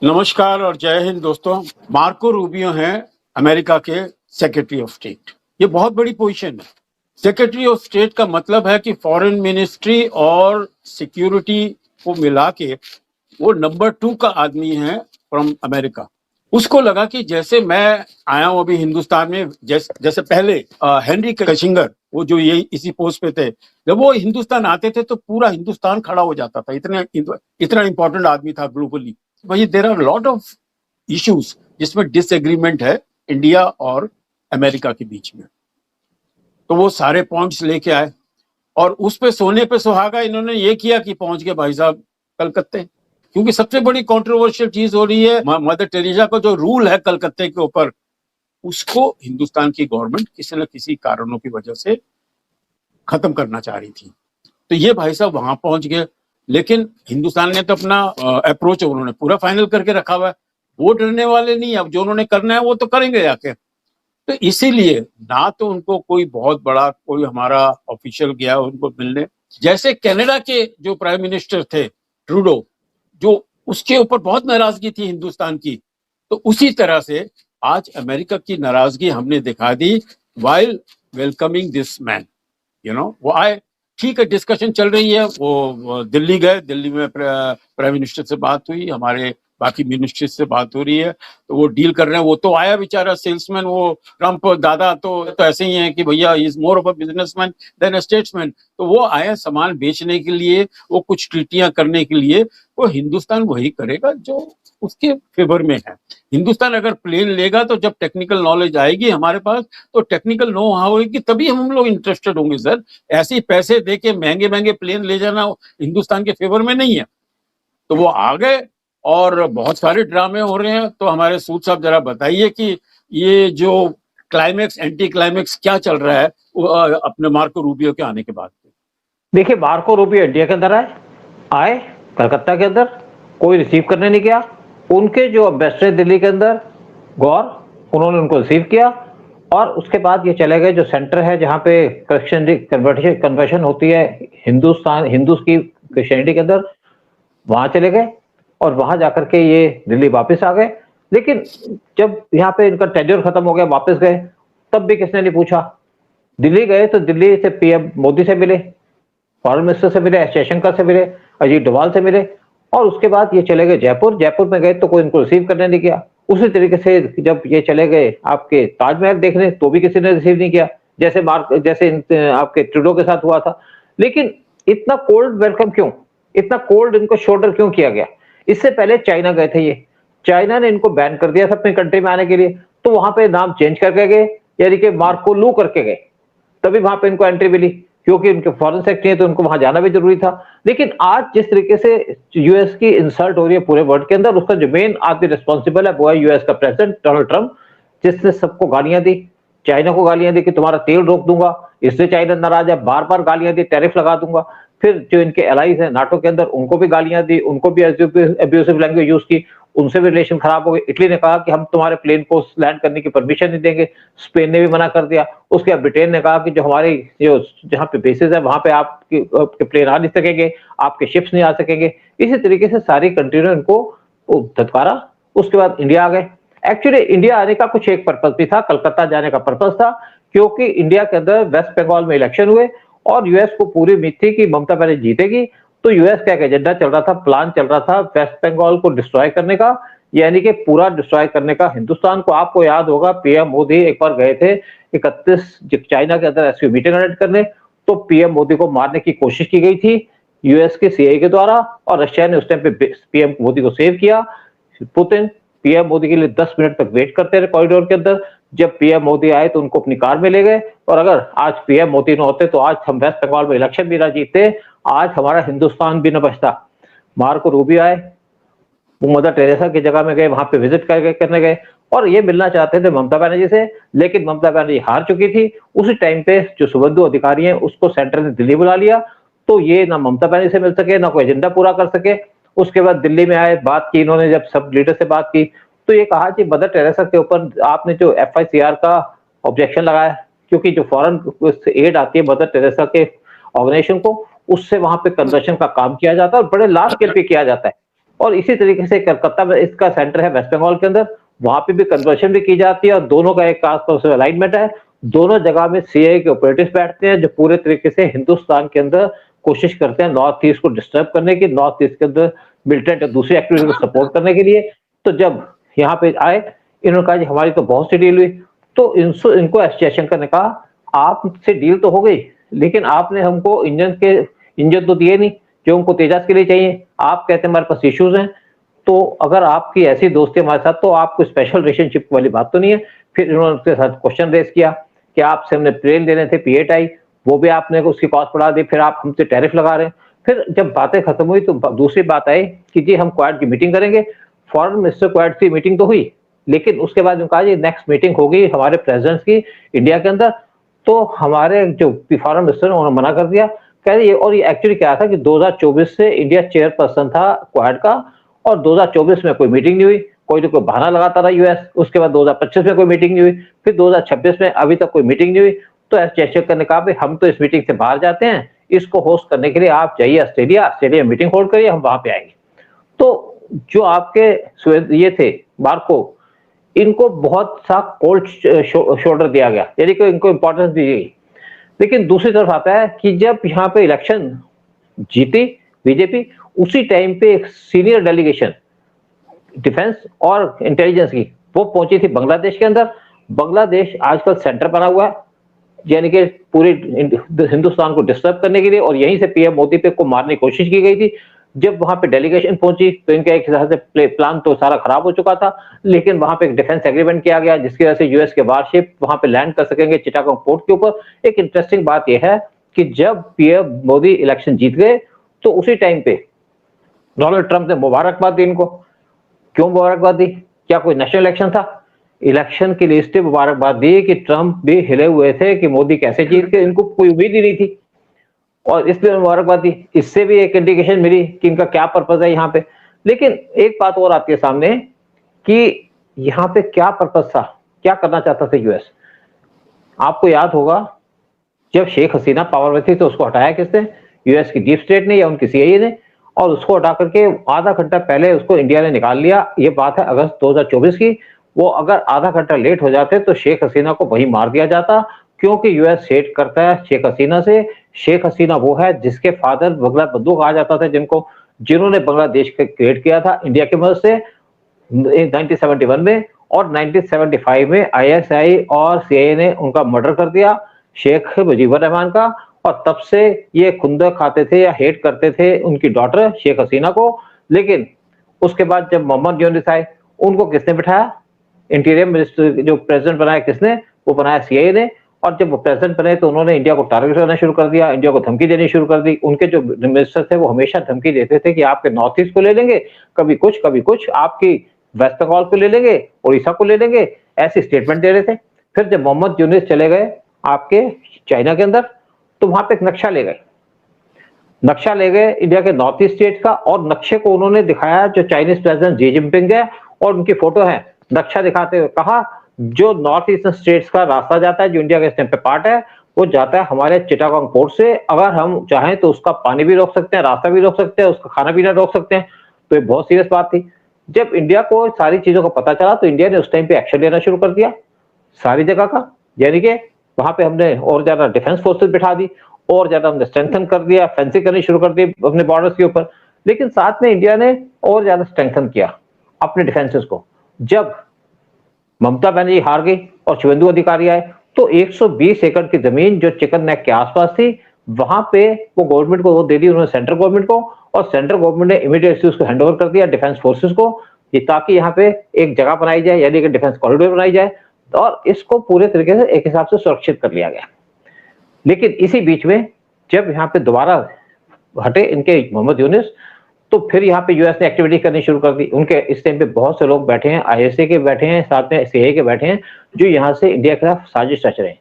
नमस्कार और जय हिंद दोस्तों। मार्को रूबियो हैं अमेरिका के सेक्रेटरी ऑफ स्टेट। ये बहुत बड़ी पोजीशन है। सेक्रेटरी ऑफ स्टेट का मतलब है कि फॉरेन मिनिस्ट्री और सिक्योरिटी को मिला के वो नंबर 2 का आदमी है फ्रॉम अमेरिका। उसको लगा कि जैसे मैं आया हूं अभी हिंदुस्तान में, जैसे पहले हेनरी किसिंगर, वो जो ये इसी पोस्ट पे थे, जब वो हिंदुस्तान आते थे तो पूरा हिंदुस्तान खड़ा हो जाता था। इतना इंपॉर्टेंट आदमी था ग्लोबली। वही there are lot of issues जिसमें डिसएग्रीमेंट है इंडिया और अमेरिका के बीच में। तो वो सारे पॉइंट्स लेके आए और उस पे सोने पे सुहागा इन्होंने ये किया कि पहुंच गए भाई साहब कलकत्ते। क्योंकि सबसे बड़ी कंट्रोवर्शियल चीज हो रही है मदर टेरेसा का जो रूल है कलकत्ते के ऊपर, उसको हिंदुस्तान की गवर्नमेंट किसी न किसी कारणों की वजह से खत्म करना चाह रही थी। तो ये भाई साहब वहां पहुंच गए, लेकिन हिंदुस्तान ने तो अपना अप्रोच उन्होंने पूरा फाइनल करके रखा हुआ है। वो डरने वाले नहीं, अब जो उन्होंने करना है वो तो करेंगे जाके। तो इसीलिए ना तो उनको कोई बहुत बड़ा कोई हमारा ऑफिशियल गया उनको मिलने, जैसे कनाडा के जो प्राइम मिनिस्टर थे ट्रूडो, जो उसके ऊपर बहुत नाराजगी थी हिंदुस्तान की, तो उसी तरह से आज अमेरिका की नाराजगी हमने दिखा दी वाइल वेलकमिंग दिस मैन। वो आए, ठीक है, डिस्कशन चल रही है। वो दिल्ली गए, दिल्ली में प्राइम मिनिस्टर से बात हुई, हमारे बाकी मिनिस्ट्री से बात हो रही है, तो वो डील कर रहे हैं। वो तो आया बेचारा सेल्समैन, वो ट्रम्प दादा तो ऐसे ही है कि भैया is more of a businessman than a statesman. तो वो आया सामान बेचने के लिए, वो कुछ ट्रीटियां करने के लिए। वो हिंदुस्तान वही करेगा जो उसके फेवर में है। हिंदुस्तान अगर प्लेन लेगा तो जब टेक्निकल नॉलेज आएगी हमारे पास, तो टेक्निकल नो हाउ होगी, तभी हम लोग इंटरेस्टेड होंगे। सर, ऐसे ही पैसे दे के महंगे महंगे प्लेन ले जाना हिंदुस्तान के फेवर में नहीं है। तो वो आ गए और बहुत सारे ड्रामे हो रहे हैं। तो हमारे सूद साहब जरा बताइए कि ये जो क्लाइमेक्स एंटी क्लाइमेक्स क्या चल रहा है अपने मार्को रूबियो के आने के बाद। देखिए, मार्को रूबियो इंडिया के अंदर आए कलकत्ता के अंदर, कोई रिसीव करने नहीं गया। उनके जो एम्बेसडर दिल्ली के अंदर गौर, उन्होंने उनको रिसीव किया और उसके बाद ये चले गए जो सेंटर है जहाँ पे कन्वर्शन होती है हिंदूज की क्रिश्चियनिटी के अंदर, वहां चले गए और वहां जाकर के ये दिल्ली वापस आ गए। लेकिन जब यहाँ पे इनका टेन्योर खत्म हो गया, वापस गए, तब भी किसने नहीं पूछा। दिल्ली गए तो दिल्ली से पीएम मोदी से मिले, फॉरेन मिनिस्टर से मिले, एस जयशंकर से मिले, अजीत डोभाल से मिले और उसके बाद ये चले गए जयपुर। जयपुर में गए तो कोई इनको रिसीव करने नहीं किया। उसी तरीके से जब ये चले गए आपके ताजमहल देखने, तो भी किसी ने रिसीव नहीं किया, जैसे आपके ट्रूडो के साथ हुआ था। लेकिन इतना कोल्ड वेलकम क्यों, इतना कोल्ड इनको शोल्डर क्यों किया गया? इससे पहले चाइना गए थे ये, चाइना ने इनको बैन कर दिया था अपनी कंट्री में आने के लिए, तो वहां पे नाम चेंज करके गए, यानी कि मार्को लू करके गए, तभी वहां पे इनको एंट्री मिली, क्योंकि उनके फॉरेन सेक्रेटरी है तो उनको वहां जाना भी जरूरी था। लेकिन आज जिस तरीके से यूएस की इंसल्ट हो रही है पूरे वर्ल्ड के अंदर, उसका जो मेन आदमी रिस्पॉन्सिबल है वो है यूएस का प्रेसिडेंट डोनाल्ड ट्रंप, जिसने सबको गालियां दी। चाइना को गालियां दी कि तुम्हारा तेल रोक दूंगा, इसलिए चाइना नाराज है, बार बार गालियां दी, टैरिफ लगा दूंगा। फिर जो इनके एलाइज है नाटो के अंदर, उनको भी गालियां दी, उनको भी अब्यूसिव लैंग्वेज यूज की, उनसे भी रिलेशन खराब हो गए। इटली ने कहा कि हम तुम्हारे प्लेन को लैंड करने की परमिशन नहीं देंगे, स्पेन ने भी मना कर दिया। उसके बाद ब्रिटेन ने कहा कि जो हमारे जो जहाँ पे बेसिस है वहां पे आपके प्लेन आ नहीं सकेंगे, आपके शिप्स नहीं आ सकेंगे। इसी तरीके से सारी कंट्री ने इनको धतकारा। उसके बाद इंडिया आ गए। एक्चुअली इंडिया आने का कुछ एक पर्पज भी था, कलकत्ता जाने का पर्पज था, क्योंकि इंडिया के अंदर वेस्ट बंगाल में इलेक्शन हुए और यूएस को पूरी उम्मीद थी कि ममता बनर्जी जीतेगी। तो यूएस का एक एजेंडा चल रहा था, प्लान चल रहा था वेस्ट बंगाल को डिस्ट्रॉय करने का, यानी कि पूरा डिस्ट्रॉय करने का हिंदुस्तान को। आपको याद होगा पीएम मोदी एक बार गए थे 31 चाइना के अंदर एसयू मीटिंग अटेंड करने, तो पीएम मोदी को मारने की कोशिश की गई थी यूएस के सीआईए के द्वारा, और रशिया ने उस टाइम पे पीएम मोदी को सेव किया। पुतिन पीएम मोदी के लिए 10 मिनट तक वेट करते रहे कॉरिडोर के अंदर। जब पीएम मोदी आए तो उनको अपनी कार में ले गए, और अगर आज पीएम मोदी न होते तो आज हम वेस्ट बंगाल में इलेक्शन भी ना जीतते, आज हमारा हिंदुस्तान भी न बचता। मार्को रूबियो आए, वो मदर टेरेसा की जगह में गए, वहां पे विजिट करने गए और ये मिलना चाहते थे ममता बनर्जी से, लेकिन ममता बनर्जी हार चुकी थी। उसी टाइम पे जो शुभेंदु अधिकारी हैं उसको सेंटर ने दिल्ली बुला लिया, तो ये ना ममता बनर्जी से मिल सके, ना कोई एजेंडा पूरा कर सके। उसके बाद दिल्ली में आए, बात की इन्होंने, जब सब लीडर से बात की तो ये कहा कि मदर टेरेसा के ऊपर आपने जो एफआईसीआर का ऑब्जेक्शन लगाया, क्योंकि जो फॉरेन एड आती है मदर टेरेसा के ऑर्गेनाइजेशन को, उससे वहां पे कन्वर्शन का काम किया जाता है और बड़े लार्ज स्केल पे किया जाता है। और इसी तरीके से कलकत्ता में इसका सेंटर है वेस्ट बंगाल के अंदर, वहां पे भी कन्वर्शन भी की जाती है और दोनों का एक आसपास अलाइनमेंट है। दोनों जगह में सीआईए के ऑपरेटिव्स बैठते हैं जो पूरे तरीके से हिंदुस्तान के अंदर कोशिश करते हैं नॉर्थ ईस्ट को डिस्टर्ब करने की, नॉर्थ ईस्ट के अंदर मिलिटेंट और दूसरी एक्टिविटी को सपोर्ट करने के लिए। तो जब यहाँ पे आए, इन्होंने कहा जी हमारी तो बहुत सी डील हुई। तो इनको एस जयशंकर ने कहा आपसे डील तो हो गई, लेकिन आपने हमको इंजन तो दिए नहीं जो हमको तेजस के लिए चाहिए। आप कहते हैं हमारे पास इश्यूज हैं, तो अगर आपकी ऐसी दोस्ती हमारे साथ तो आपको स्पेशल रिलेशनशिप वाली बात तो नहीं है। फिर इन्होंने उसके साथ क्वेश्चन रेज किया कि आपसे हमने प्लेन लेने थे P8I, वो भी आपने उसकी कॉस्ट बढ़ा दी, फिर आप हमसे टैरिफ लगा रहे हैं। फिर जब बातें खत्म हुई तो दूसरी बात आई कि जी हम क्वाड की मीटिंग करेंगे। फॉरेन मिनिस्टर क्वाड की मीटिंग तो हुई, लेकिन उसके बाद उन्होंने कहा जी नेक्स्ट मीटिंग होगी हमारे प्रेसिडेंट की इंडिया के अंदर। तो हमारे जो फॉरेन मिनिस्टर उन्होंने मना कर दिया, कह रहे और ये एक्चुअली क्या था कि 2024 से इंडिया चेयरपर्सन था क्वाड का, और 2024 में कोई मीटिंग नहीं हुई, कोई तो कोई बहाना लगाता रहा यूएस। उसके बाद 2025 में कोई मीटिंग नहीं हुई, फिर 2026 में अभी तक कोई मीटिंग नहीं हुई। तो एस जयशंकर ने कहा भाई हम तो इस मीटिंग से बाहर जाते हैं, इसको होस्ट करने के लिए आप जाइए ऑस्ट्रेलिया में मीटिंग होल्ड करिए, हम वहां पे आएंगे। तो जो आपके ये थे मार्को, इनको बहुत सा कोल्ड शोल्डर दिया गया, यानी कि इनको इंपॉर्टेंस दी गई। लेकिन दूसरी तरफ आता है कि जब यहाँ पे इलेक्शन जीती बीजेपी, उसी टाइम पे एक सीनियर डेलीगेशन डिफेंस और इंटेलिजेंस की वो पहुंची थी बांग्लादेश के अंदर। बांग्लादेश आजकल सेंटर बना हुआ है, यानी कि पूरी हिंदुस्तान को डिस्टर्ब करने के लिए, और यहीं से पीएम मोदी पे को मारने की कोशिश की गई थी। जब वहां पे डेलीगेशन पहुंची तो इनका एक हिसाब से प्लान तो सारा खराब हो चुका था, लेकिन वहां पे एक डिफेंस एग्रीमेंट किया गया जिसकी वजह से यूएस के वारशिप वहां पे लैंड कर सकेंगे चिटागोंग पोर्ट के ऊपर। एक इंटरेस्टिंग बात यह है कि जब पीएम मोदी इलेक्शन जीत गए तो उसी टाइम पे डोनाल्ड ट्रंप ने मुबारकबाद दी इनको। क्यों मुबारकबाद दी? क्या कोई नेशनल इलेक्शन था? इलेक्शन की लिस्ट में मुबारकबाद दी कि ट्रंप भी हिले हुए थे कि मोदी कैसे जीत के, इनको कोई उम्मीद ही नहीं थी, और इसलिए मुबारकबाद दी। इससे भी एक इंडिकेशन मिली कि इनका क्या पर्पज है यहाँ पे। लेकिन एक बात और आती है सामने कि यहाँ पे क्या पर्पज था, क्या करना चाहता था यूएस। आपको याद होगा जब शेख हसीना पावर में थी तो उसको हटाया किसने? यूएस की डीप स्टेट ने या उनकी सीआईए ने, और उसको हटा करके आधा घंटा पहले उसको इंडिया ने निकाल लिया। ये बात है अगस्त 2024 की। वो अगर आधा घंटा लेट हो जाते तो शेख हसीना को वहीं मार दिया जाता, क्योंकि यूएस हेट करता है शेख हसीना से। शेख हसीना वो है जिसके फादर बगला बद्दू कहा जाता था, जिन्होंने बांग्लादेश को क्रिएट किया था इंडिया की मदद से 1971 में, और 1975 में आईएसआई और सीआईए ने उनका मर्डर कर दिया शेख मुजीबुर रहमान का। और तब से ये खुंदक खाते थे या हेट करते थे उनकी डॉटर शेख हसीना को। लेकिन उसके बाद जब मोहम्मद यूनुस आए, उनको किसने बिठाया? इंटीरियर मिनिस्टर जो प्रेसिडेंट बनाया किसने? वो बनाया सीआईए ने। और जब वो प्रेसिडेंट बने तो उन्होंने इंडिया को टारगेट करना शुरू कर दिया, इंडिया को धमकी देनी शुरू कर दी। उनके जो मिनिस्टर थे वो हमेशा धमकी देते थे कि आपके नॉर्थ ईस्ट को ले लेंगे, कभी कुछ आपकी वेस्ट बंगाल को ले लेंगे, उड़ीसा को ले लेंगे, ऐसी स्टेटमेंट दे रहे थे। फिर जब मोहम्मद यूनुस चले गए आपके चाइना के अंदर, तो वहां पे एक नक्शा ले गए इंडिया के नॉर्थ ईस्ट स्टेट का, और नक्शे को उन्होंने दिखाया जो चाइनीज प्रेसिडेंट शी जिनपिंग है, और उनकी फोटो है। नक्शा दिखाते हुए कहा जो नॉर्थ ईस्टर्न स्टेट्स का रास्ता जाता है, जो इंडिया के स्टेट पे पार्ट है, वो जाता है हमारे चिटागोंग पोर्ट से। अगर हम चाहें तो उसका पानी भी रोक सकते हैं, रास्ता भी रोक सकते हैं, उसका खाना पीना रोक सकते हैं। तो ये बहुत सीरियस बात थी। जब इंडिया को सारी चीजों का पता चला तो इंडिया ने उस टाइम पे एक्शन लेना शुरू कर दिया सारी जगह का, यानी कि वहां पे हमने और ज्यादा डिफेंस फोर्सेस बिठा दी, और ज्यादा हमने स्ट्रेंथन कर दिया, फेंसिंग करनी शुरू कर दी अपने बॉर्डर्स के ऊपर। लेकिन साथ में इंडिया ने और ज्यादा स्ट्रेंथन किया अपने डिफेंसेस को। जब ममता बनर्जी हार गई और शुभेंदु अधिकारी आए, तो 120 एकड़ की जमीन जो चिकन नेक के आसपास थी, वहां पे वो गवर्नमेंट को वो दे दी उन्होंने, सेंट्रल गवर्नमेंट को। और सेंट्रल गवर्नमेंट ने इमीडिएटली उसको हैंड ओवर कर दिया डिफेंस फोर्सेस को, ताकि यहाँ पे एक जगह बनाई जाए, यानी कि डिफेंस कॉरिडोर बनाई जाए, और इसको पूरे तरीके से एक हिसाब से सुरक्षित कर लिया गया। लेकिन इसी बीच में जब यहाँ पे दोबारा हटे इनके मोहम्मद यूनुस, तो फिर यहाँ पे यूएस ने एक्टिविटी करनी शुरू कर दी। उनके इस टाइम पे बहुत से लोग बैठे हैं, आईएसए के बैठे हैं, साथ में सीआईए के बैठे हैं, जो यहाँ से इंडिया के खिलाफ साजिश रच रहे हैं।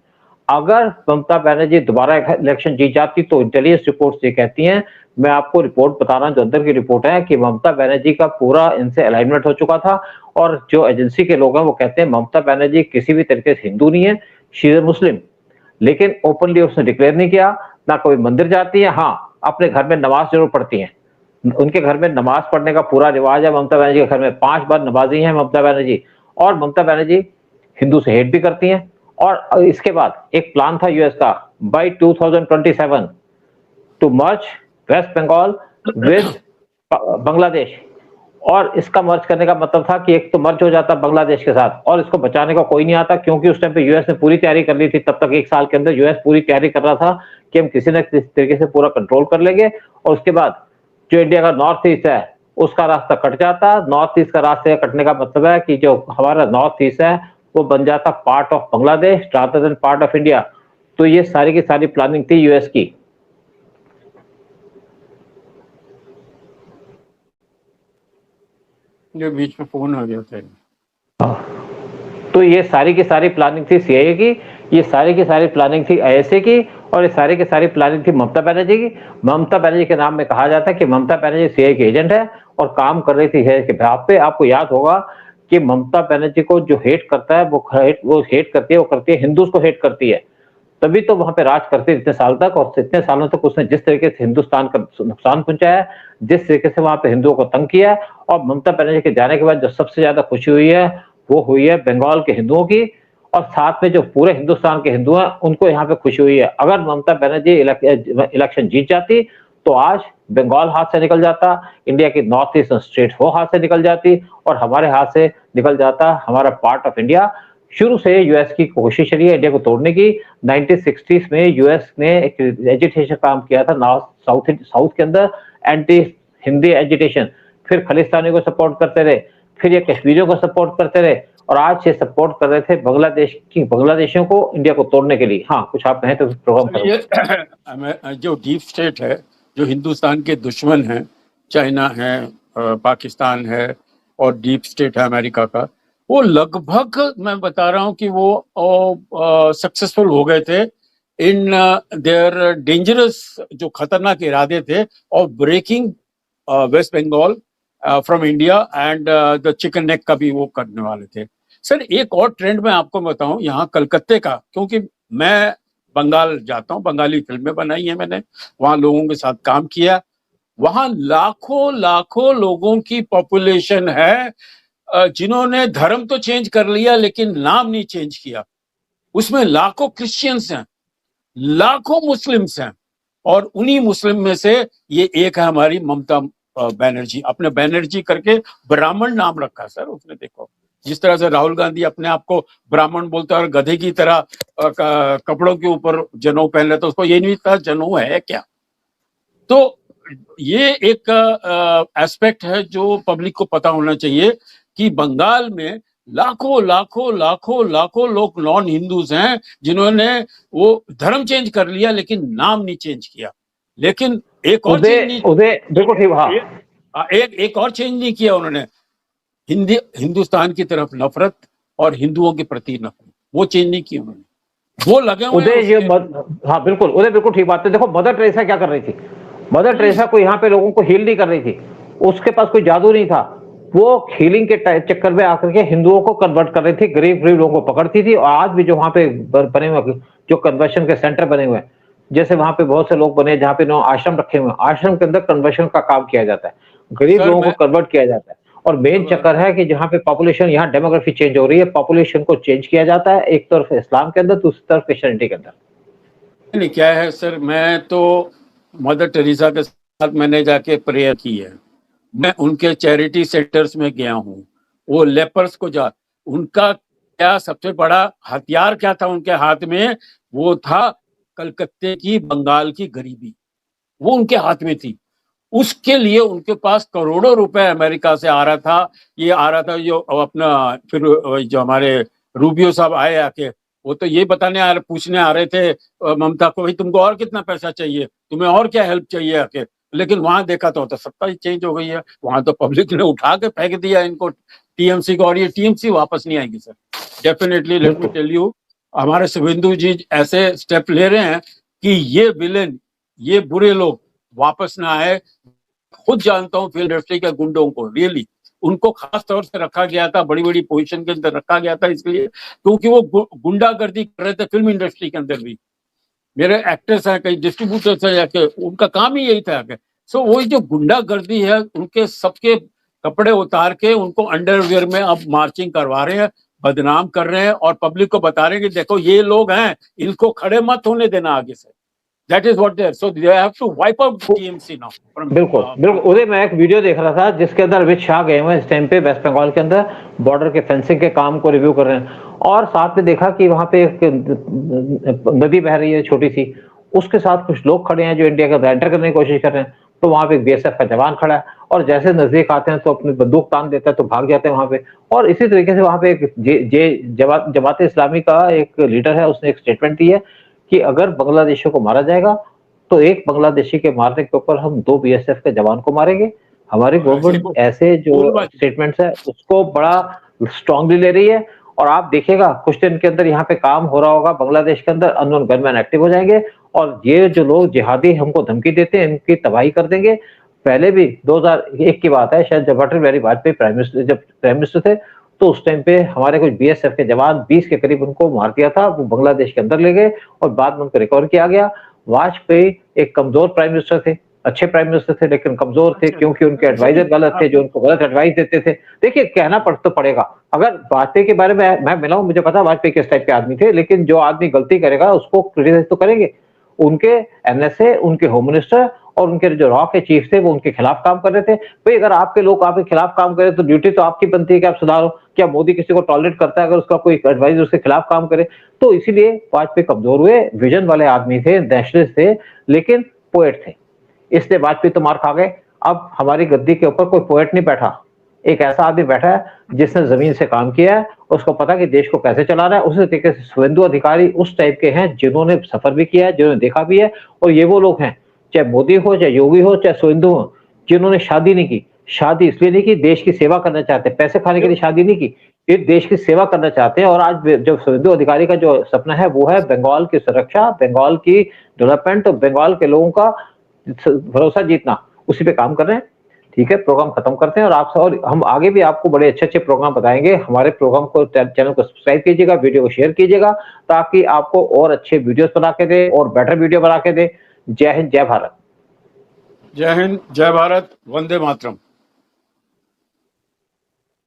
अगर ममता बनर्जी दोबारा इलेक्शन जीत जाती तो इंटेलिजेंस रिपोर्ट्स ये कहती हैं, मैं आपको रिपोर्ट बता रहा हूँ जो अंदर की रिपोर्ट है, कि ममता बनर्जी का पूरा इनसे अलाइनमेंट हो चुका था। और जो एजेंसी के लोग हैं वो कहते हैं ममता बनर्जी किसी भी तरीके से हिंदू नहीं है, शी इज मुस्लिम। लेकिन ओपनली उसने डिक्लेयर नहीं किया, ना कोई मंदिर जाती है, हाँ अपने घर में नमाज जरूर पढ़ती है, उनके घर में नमाज पढ़ने का पूरा रिवाज है। ममता बनर्जी के घर में 5 बार नमाजी हैं ममता बनर्जी। और ममता बनर्जी हिंदू से हेट भी करती हैं। और इसके बाद एक प्लान था यूएस का by 2027 to merge West Bengal with Bangladesh. और इसका मर्ज करने का मतलब था कि एक तो मर्ज हो जाता बांग्लादेश के साथ और इसको बचाने का कोई नहीं आता, क्योंकि उस टाइम पे यूएस ने पूरी तैयारी कर ली थी। तब तक 1 साल के अंदर यूएस पूरी तैयारी कर रहा था कि हम किसी न किसी तरीके से पूरा कंट्रोल कर लेंगे। और उसके बाद जो इंडिया का नॉर्थ ईस्ट है उसका रास्ता कट जाता। नॉर्थ ईस्ट का रास्ते कटने का मतलब है कि जो हमारा नॉर्थ ईस्ट है वो बन जाता part of Bangladesh rather than part of India. तो ये सारी की सारी प्लानिंग थी यूएस की। जो बीच में फोन आ गया था। तो ये सारी की सारी प्लानिंग थी सीआईए की, ये सारी की सारी प्लानिंग थी आईएसए की, और ये सारी की सारी प्लानिंग थी ममता बनर्जी की। ममता बनर्जी के नाम में कहा जाता है कि ममता बनर्जी सीआईए की एजेंट है और काम कर रही थी के बिहाफ पे। आपको याद होगा कि ममता बनर्जी को जो हेट करता है वो हेट करती है, वो करती है हिंदूज को हेट करती है। तभी तो वहां पे राज करते इतने साल तक, और इतने सालों तक उसने जिस तरीके से हिंदुस्तान का नुकसान पहुंचाया, जिस तरीके से वहां पे हिंदुओं को तंग किया। और ममता बनर्जी के जाने के बाद जो सबसे ज्यादा खुशी हुई है वो हुई है बंगाल के हिंदुओं की, और साथ में जो पूरे हिंदुस्तान के हिंदू हैं उनको यहाँ पे खुशी हुई है। अगर ममता बनर्जी इलेक्शन जीत जाती तो आज बंगाल हाथ से निकल जाता, इंडिया की नॉर्थ ईस्टर्न स्टेट वो हाथ से निकल जाती, और हमारे हाथ से निकल जाता हमारा पार्ट ऑफ इंडिया। शुरू से यूएस की कोशिश रही है इंडिया को तोड़ने की। 1960s में यूएस ने एक एजिटेशन काम किया था साउथ के अंदर, एंटी हिंदी एजिटेशन। फिर खालिस्तानी को सपोर्ट करते रहे, फिर ये कश्मीरियों को सपोर्ट करते रहे, और आज ये सपोर्ट कर रहे थे बांग्लादेशियों को इंडिया को तोड़ने के लिए। हाँ, कुछ आप कहें तो प्रोग्राम करो। ये जो डीप स्टेट है, जो हिंदुस्तान के दुश्मन हैं, चाइना है, पाकिस्तान है, और डीप स्टेट है अमेरिका का, वो लगभग मैं बता रहा हूँ कि वो सक्सेसफुल हो गए थे इन देयर डेंजरस, जो खतरनाक इरादे थे, और breaking West Bengal from India and the chicken neck का भी वो करने वाले थे। सर, एक और ट्रेंड मैं आपको बताऊं यहाँ कलकत्ते का, क्योंकि मैं बंगाल जाता हूँ, बंगाली फिल्में बनाई हैं मैंने, वहां लोगों के साथ काम किया। वहां लाखों लाखों लोगों की पॉपुलेशन है जिन्होंने धर्म तो चेंज कर लिया लेकिन नाम नहीं चेंज किया। उसमें लाखों क्रिश्चियंस हैं, लाखों मुस्लिम्स हैं, और उन्हीं मुस्लिम में से ये एक है हमारी ममता बनर्जी। अपने बनर्जी करके ब्राह्मण नाम रखा सर उसने। देखो जिस तरह से राहुल गांधी अपने आप को ब्राह्मण बोलता है और गधे की तरह कपड़ों के ऊपर जनेऊ पहन लेता, उसको ये नहीं पता जनेऊ है क्या। तो ये एक एस्पेक्ट है जो पब्लिक को पता होना चाहिए कि बंगाल में लाखों लाखों लाखों लाखों लोग नॉन हिंदूज हैं जिन्होंने वो धर्म चेंज कर लिया लेकिन नाम नहीं चेंज किया। लेकिन एक और चेंज नहीं, बिल्कुल ठीक। हाँ, एक और चेंज नहीं किया उन्होंने, हिंदुस्तान की तरफ नफरत और हिंदुओं के प्रति नफरत, वो चेंज नहीं की उन्होंने। वो लगे हुए हाँ बिल्कुल, उदय बिल्कुल ठीक बात है। देखो मदर टेरेसा क्या कर रही थी, मदर टेरेसा को यहाँ पे लोगों को हील नहीं कर रही थी, उसके पास कोई जादू नहीं था। वो हीलिंग के चक्कर में आकर के हिंदुओं को कन्वर्ट कर रही थी, गरीब गरीब लोगों को पकड़ती थी। और आज भी जो वहां पे बने हुए जो कन्वर्शन के सेंटर बने हुए हैं, जैसे वहां पे बहुत से लोग बने जहाँ पे आश्रम रखे हुए हैं, आश्रम के अंदर कन्वर्शन का काम किया जाता है, गरीब लोगों को कन्वर्ट किया जाता है। और मेन चक्कर है कि जहाँ पे पॉपुलेशन, यहाँ डेमोग्राफी चेंज हो रही है, पॉपुलेशन को चेंज किया जाता है, एक तरफ इस्लाम के अंदर, दूसरी तरफ क्रिश्चियनिटी के अंदर। नहीं, क्या है सर, मैं तो मदर टेरेसा के साथ मैंने जाके प्रेयर की है, मैं उनके चैरिटी सेंटर्स में गया हूँ, वो लेपर्स को उनका क्या सबसे बड़ा हथियार क्या था उनके हाथ में, वो था कलकत्ते की बंगाल की गरीबी, वो उनके हाथ में थी। उसके लिए उनके पास करोड़ों रुपए अमेरिका से आ रहा था। ये आ रहा था जो अपना, फिर जो हमारे रूबियो साहब आए आके, वो तो ये बताने पूछने आ रहे थे ममता को, भाई तुमको और कितना पैसा चाहिए, तुम्हें और क्या हेल्प चाहिए आके। लेकिन वहां देखा तो सत्ता ही चेंज हो गई है, वहां तो पब्लिक ने उठा के फेंक दिया इनको, टीएमसी को, और ये टीएमसी वापस नहीं आएगी sir, definitely. Let me tell you, हमारे शुभेंदु जी ऐसे स्टेप ले रहे हैं कि ये विलेन, ये बुरे लोग वापस ना आए। खुद जानता हूँ फिल्म इंडस्ट्री के गुंडों को, रियली उनको खास तौर से रखा गया था, बड़ी बड़ी पोजीशन के अंदर रखा गया था इसलिए क्योंकि वो गुंडागर्दी कर रहे थे फिल्म इंडस्ट्री के अंदर भी। मेरे एक्टर्स हैं, कई डिस्ट्रीब्यूटर्स हैं, उनका काम ही यही था कि सो वही जो गुंडागर्दी है, उनके सबके कपड़े उतार के उनको अंडरवियर में अब मार्चिंग करवा रहे हैं, बदनाम कर रहे हैं और पब्लिक को बता रहे हैं कि देखो ये लोग हैं, इनको खड़े मत होने देना आगे से। That is what they are. So they have to wipe out TMC now. बिल्कुल बिल्कुल। उदय, मैं एक वीडियो देख रहा था जिसके अंदर अमित शाह गए हुए इस टाइम पे वेस्ट बंगाल के अंदर बॉर्डर के फेंसिंग के काम को रिव्यू कर रहे हैं, और साथ में देखा कि वहां पे एक नदी बह रही है छोटी सी, उसके साथ कुछ लोग खड़े हैं जो इंडिया के अंदर एंटर करने की कोशिश कर रहे हैं। तो वहां पे एक बीएसएफ का जवान खड़ा है और जैसे नजदीक आते हैं तो अपनी बंदूक तान देता है तो भाग जाते हैं वहां पे। और इसी तरीके से वहां पे एक जमात इस्लामी का एक लीडर है, उसने एक स्टेटमेंट दी है कि अगर बांग्लादेशियों को मारा जाएगा तो एक बांग्लादेशी के मारने के ऊपर हम 2 बीएसएफ के जवान को मारेंगे। हमारी गवर्नमेंट ऐसे जो स्टेटमेंट्स है उसको बड़ा स्ट्रांगली ले रही है। और आप देखिएगा कुछ दिन के अंदर यहाँ पे काम हो रहा होगा बांग्लादेश के अंदर, अननोन गनमैन एक्टिव हो जाएंगे और ये जो लोग जिहादी हमको धमकी देते हैं इनकी तबाही कर देंगे। पहले भी 2001 की बात है, शायद जब अटल बिहारी वाजपेयी जब प्राइम मिनिस्टर थे तो उस टाइम पे हमारे कुछ बीएसएफ के जवान 20 के करीब उनको मार दिया था, वो बांग्लादेश के अंदर ले गए और बाद में उनको रिकवर किया गया। वाजपेयी एक कमजोर प्राइम मिनिस्टर थे, अच्छे प्राइम मिनिस्टर थे लेकिन कमजोर थे क्योंकि उनके एडवाइजर गलत थे जो उनको गलत एडवाइस देते थे। देखिए कहना तो पड़ेगा, अगर वाजपेयी के बारे में मैं मिला हूं, मुझे पता वाजपेयी किस टाइप के आदमी थे, लेकिन जो आदमी गलती करेगा उसको क्रिटिसाइज तो करेंगे। उनके एनएसए, उनके होम मिनिस्टर और उनके जो रॉ के चीफ थे वो उनके खिलाफ काम कर रहे थे। भाई अगर आपके लोग आपके खिलाफ काम करें तो ड्यूटी तो आपकी बनती है कि आप सुधारो। क्या मोदी किसी को टॉलरेट करता है अगर उसका कोई एडवाइजर उसके खिलाफ काम करे? तो इसीलिए वाजपेयी कमजोर हुए, विजन वाले आदमी थे, नेशनलिस्ट थे लेकिन पोएट थे, इसलिए वाजपेयी तो मार खा गए। अब हमारी गद्दी के ऊपर कोई पोएट नहीं बैठा, एक ऐसा आदमी बैठा है जिसने जमीन से काम किया है, उसको पता कि देश को कैसे चलाना है। उसी तरीके से शुभेंदु अधिकारी उस टाइप के हैं जिन्होंने सफर भी किया है, जिन्होंने देखा भी है। और ये वो लोग हैं, चाहे मोदी हो, चाहे योगी हो, चाहे शुभेंदु हो, जिन्होंने शादी नहीं की। शादी इसलिए नहीं की, देश की सेवा करना चाहते, पैसे खाने के लिए शादी नहीं की, ये देश की सेवा करना चाहते हैं। और आज जो शुभेंदु अधिकारी का जो सपना है वो है बंगाल की सुरक्षा, बंगाल की डेवलपमेंट और बंगाल के लोगों का भरोसा जीतना, उसी पे काम कर रहे हैं। ठीक है, प्रोग्राम खत्म करते हैं और आप और हम आगे भी आपको बड़े अच्छे प्रोग्राम बताएंगे। हमारे प्रोग्राम को, चैनल को सब्सक्राइब कीजिएगा, वीडियो को शेयर कीजिएगा ताकि आपको और अच्छे वीडियोस बना के दे और बेटर वीडियो बना के दे। जय हिंद, जय भारत। जय हिंद, जय भारत, वंदे मातरम।